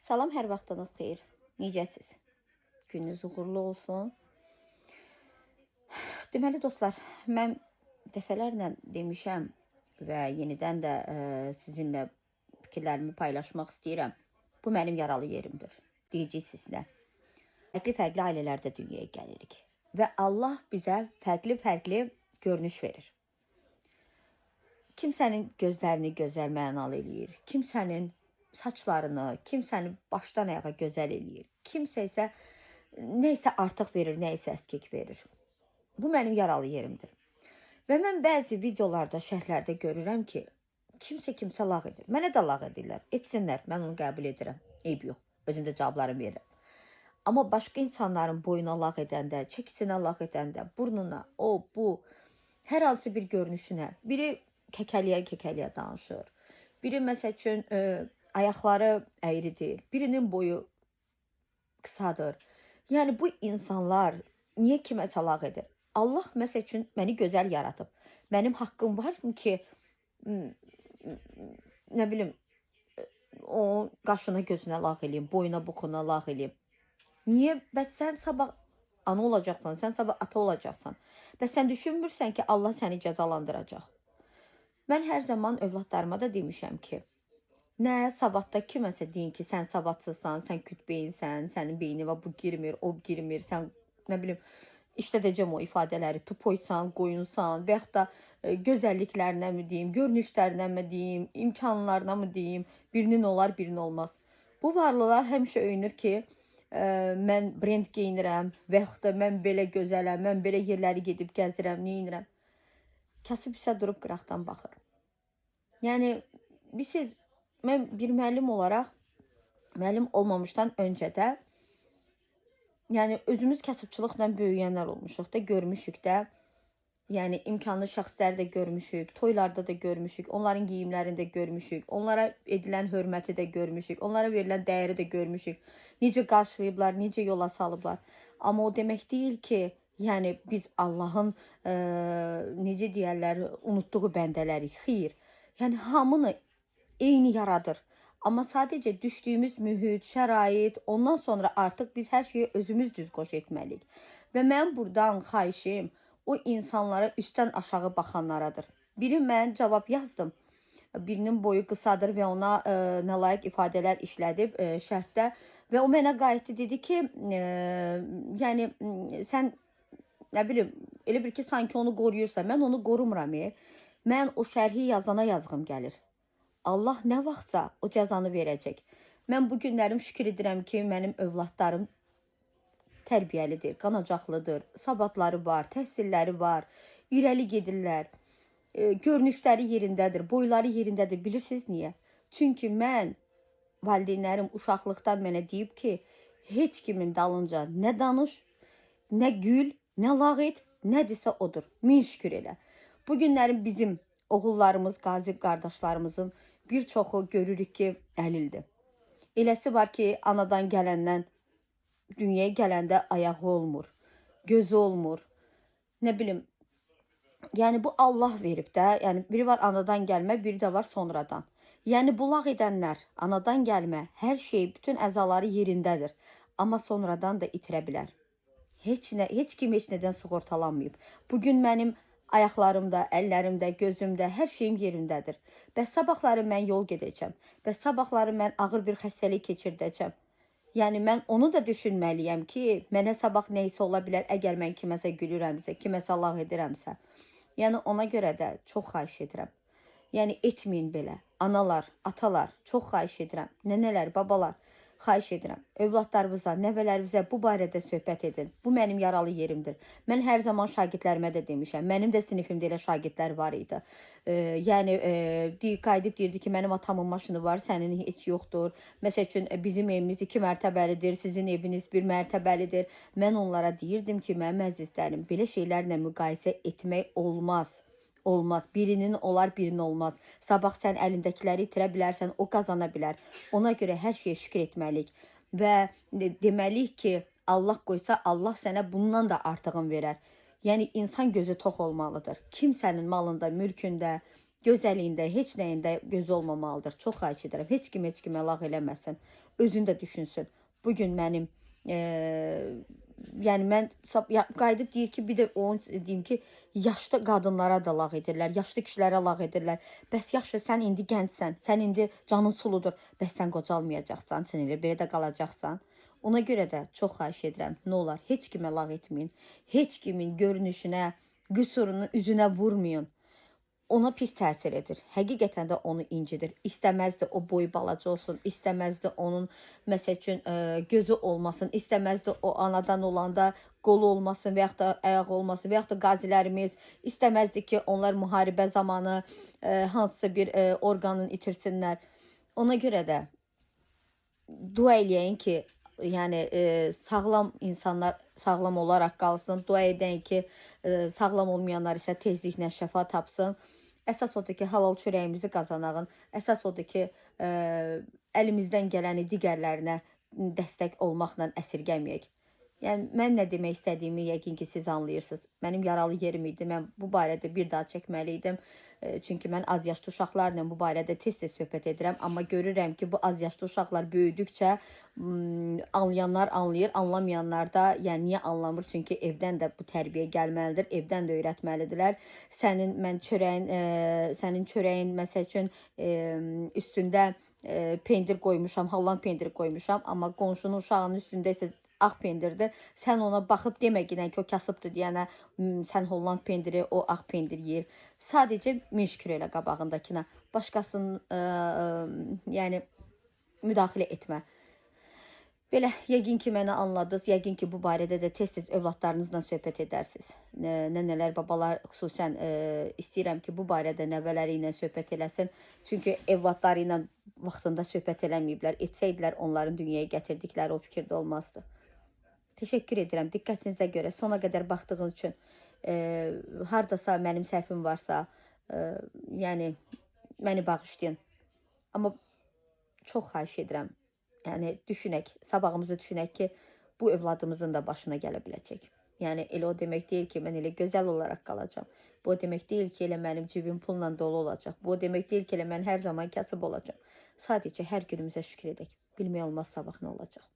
Salam, hər vaxtınız xeyir. Necəsiz? Gününüz uğurlu olsun. Deməli dostlar, mən dəfələrlə demişəm və yenidən də sizinlə fikirlərimi paylaşmaq istəyirəm. Bu mənim yaralı yerimdir. Deyəcəksiniz nə? Fərqli-fərqli ailələrdə dünyaya gəlirik və Allah bizə fərqli-fərqli görünüş verir. Kimsənin gözlərini gözəl mənalı eləyir, kimsənin saçlarını, kimsəni başdan ayağa gözəl eləyir. Kimsə isə neysə artıq verir, neysə əskik verir. Bu mənim yaralı yerimdir. Və mən bəzi videolarda, şərhlərdə görürəm ki, kimsə lağ edir. Mənə də lağ edirlər, etsinlər, mən onu qəbul edirəm. Eyb yox, özümdə cavablarımı verirəm. Amma başqa insanların boyuna lağ edəndə, çəkisinə lağ edəndə, burnuna, o, bu, hər hansı bir görünüşünə, biri kəkəliyə danışır. Biri məsəl üçün ayaqları əyridir, birinin boyu qısadır. Yəni bu insanlar niyə kiməsə lağ edir? Allah məsəl üçün məni gözəl yaratıb. Mənim haqqım varmı ki, nə bilim, o qaşına gözünə lağ eləyim, boyuna buxuna lağ eləyim. Niyə? Bəs sən sabah ana olacaqsan, sən sabah ata olacaqsan. Bəs sən düşünmürsən ki, Allah səni cəzalandıracaq. Mən hər zaman övladlarıma da demişəm ki, nə sabahda kiməsə deyin ki, sən savadsızsan, sən kütbeyinsən, sənin beynine bu girmir, o girmir, sən nə bilim, işlədəcəm o ifadələri, tupoysan, qoyunsan və yaxud da gözəlliklərinə mi deyim, görünüşlərinə mi deyim, imkanlarına mı deyim, birinin olar, birinin olmaz. Bu varlılar həmişə öyünür ki, mən brend geyinirəm və yaxud da mən belə gözələm, mən belə yerləri gedib gəzirəm, neyinirəm. Kasıb isə durub qıraqdan baxır. Yəni, siz, mən bir müəllim olaraq, müəllim olmamışdan öncə də, yəni özümüz kasıbçılıqla böyüyənlər olmuşuq da, görmüşük də, yəni imkanlı şəxsləri də görmüşük, toylarda da görmüşük, onların geyimlərində görmüşük, onlara edilən hörməti də görmüşük, onlara verilən dəyəri də görmüşük, necə qarşılayıblar, necə yola salıblar. Amma o demək deyil ki, yəni biz Allahın, necə deyərlər, unutduğu bəndələrik, xeyr. Yəni hamını eyni yaradır. Amma sadəcə düşdüyümüz mühit, şərait, ondan sonra artıq biz hər şeyi özümüz düz qoş etməliyik. Və mən buradan xahişim o insanlara üstdən aşağı baxanlaradır. Biri mən cavab yazdım. Birinin boyu qısadır və ona nalayiq ifadələr işlədib şərhdə. Və o mənə qayıtdı, dedi ki, yəni sən, nə bilim, elə bir ki, sanki onu qoruyursan, mən onu qorumuram. Mən o şərhi yazana yazığım gəlir. Allah nə vaxtsa o cəzanı verəcək. Mən bu günlərim şükür edirəm ki, mənim övladlarım tərbiyəlidir, qanacaqlıdır, savadları var, təhsilləri var, irəli gedirlər, görünüşləri yerindədir, boyları yerindədir. Bilirsiniz niyə? Çünki mən, valideynlərim uşaqlıqdan mənə deyib ki, heç kimin dalınca nə danış, nə gül, nə lağ et, nədirsə odur. Min şükür elə. Bu günlərin bizim oğullarımız, qazi qardaşlarımızın bir çoxu görürük ki, əlildir. Eləsi var ki, anadan gələndən, dünyaya gələndə ayağı olmur, gözü olmur, nə bilim. Yəni bu Allah verib də, yəni biri var anadan gəlmə, biri də var sonradan. Yəni bu lağ edənlər, anadan gəlmə, hər şey, bütün əzaları yerindədir. Amma sonradan da itirə bilər. Heç kim heç nədən sığortalanmayıb. Bugün mənim ayaqlarımda, əllərimdə, gözümdə, hər şeyim yerindədir. Bəs sabahları mən yol gedəcəm. Bəs sabahları mən ağır bir xəstəlik keçirdəcəm. Yəni mən onu da düşünməliyəm ki, mənə sabah neysə ola bilər, əgər mən kiməsə gülürəmsə, kiməsə lağ edirəmsə. Yəni ona görə də çox xahiş edirəm. Yəni etməyin belə. Analar, atalar, çox xahiş edirəm. Nənələr, babalar, xahiş edirəm. Övladlarınıza, nəvələrinizə bu barədə söhbət edin. Bu mənim yaralı yerimdir. Mən hər zaman şagirdlərimə də demişəm. Mənim də sinifimdə elə şagirdlər var idi. Yəni qayıdıb deyirdi ki, mənim atamın maşını var, sənin heç yoxdur. Məsəl üçün bizim evimiz 2 mərtəbəlidir, sizin eviniz 1 mərtəbəlidir. Mən onlara deyirdim ki, mənim əzizlərim, belə şeylərlə müqayisə etmək olmaz. Olmaz. Birinin olar, birinin olmaz. Sabah sən əlindəkiləri itirə bilərsən, o qazana bilər. Ona görə hər şeyə şükür etməliyik. Və deməliyik ki, Allah qoysa, Allah sənə bundan da artığını verər. Yəni, insan gözü tox olmalıdır. Kimsənin malında, mülkündə, gözəliyində, heç nəyində gözü olmamalıdır. Çox xahiş edirəm. Heç kimə lağ eləməsin. Özünü də düşünsün. Bugün mənim yəni mən qayıdıb deyir ki, bir də onu deyim ki, yaşlı qadınlara da lağ edirlər, yaşlı kişilərə lağ edirlər. Bəs yaxşı, sən indi gəncsən, sən indi canın suludur. Bəs sən qocalmayacaqsan, sən elə belə də qalacaqsan. Ona görə də çox xahiş edirəm, nə olar, heç kimə lağ etməyin. Heç kimin görünüşünə, qüsurunu üzünə vurmayın. Ona pis təsir edir. Həqiqətən də onu incidir. İstəməzdi o boyu balaca olsun, istəməzdi onun məsəl üçün gözü olmasın, istəməzdi o anadan olanda qolu olmasın və yaxud da ayağı olmasın və yaxud da qazilərimiz istəməzdi ki, onlar müharibə zamanı hansısa bir orqanını itirsinlər. Ona görə də dua eləyəyin ki, yəni sağlam insanlar sağlam olaraq qalsın. Dua edəyin ki, sağlam olmayanlar isə tezliklə şəfa tapsın. Əsas odur ki, halal çörəyimizi qazanağın. Əsas odur ki, əlimizdən gələni digərlərinə dəstək olmaqla əsirgəməyək. Yəni, mən nə demək istədiyimi yəqin ki, siz anlayırsınız. Mənim yaralı yerim idi. Mən bu barədə bir daha çəkməli idim. Çünki mən az yaşlı uşaqlarla bu barədə tez-tez söhbət edirəm. Amma görürəm ki, bu az yaşlı uşaqlar böyüdükcə anlayanlar anlayır, anlamayanlar da yəni niyə anlamır? Çünki evdən də bu tərbiyə gəlməlidir, evdən də öyrətməlidirlər. Sənin çörəyin məsəl üçün üstündə pendir qoymuşam, halland pendiri qoymuşam, amma qonşunun uşağının üstündə isə ağ pendirdir. Sən ona baxıb deməginən ki, o kasıbdır deyənə sən holland pendiri, o ağ pendir yeyir. Sadəcə min şükür elə qabağındakına. Başqasının yəni müdaxilə etmə. Belə, yəqin ki, məni anladınız. Yəqin ki, bu barədə də tez-tez övladlarınızla söhbət edərsiniz. Nənələr, babalar xüsusən istəyirəm ki, bu barədə nəvələri ilə söhbət eləsin. Çünki evladları ilə vaxtında söhbət eləməyiblər. Etsəydilər, onların dünyaya gətirdikləri o fikirdə olmazdı. Təşəkkür edirəm diqqətinizə görə, sona qədər baxdığınız üçün. Hardasa mənim səhvim varsa, yəni məni bağışlayın. Amma çox xahiş edirəm. Yəni düşünək, sabahımızı düşünək ki, bu övladımızın da başına gələ biləcək. Yəni elə o demək deyil ki, mən elə gözəl olaraq qalacağam. Bu o demək deyil ki, elə mənim cibim pulla dolu olacaq. Bu o demək deyil ki, elə mən hər zaman kasıb olacağam. Sadəcə hər günümüzə şükür edək. Bilmək olmaz sabah nə olacaq.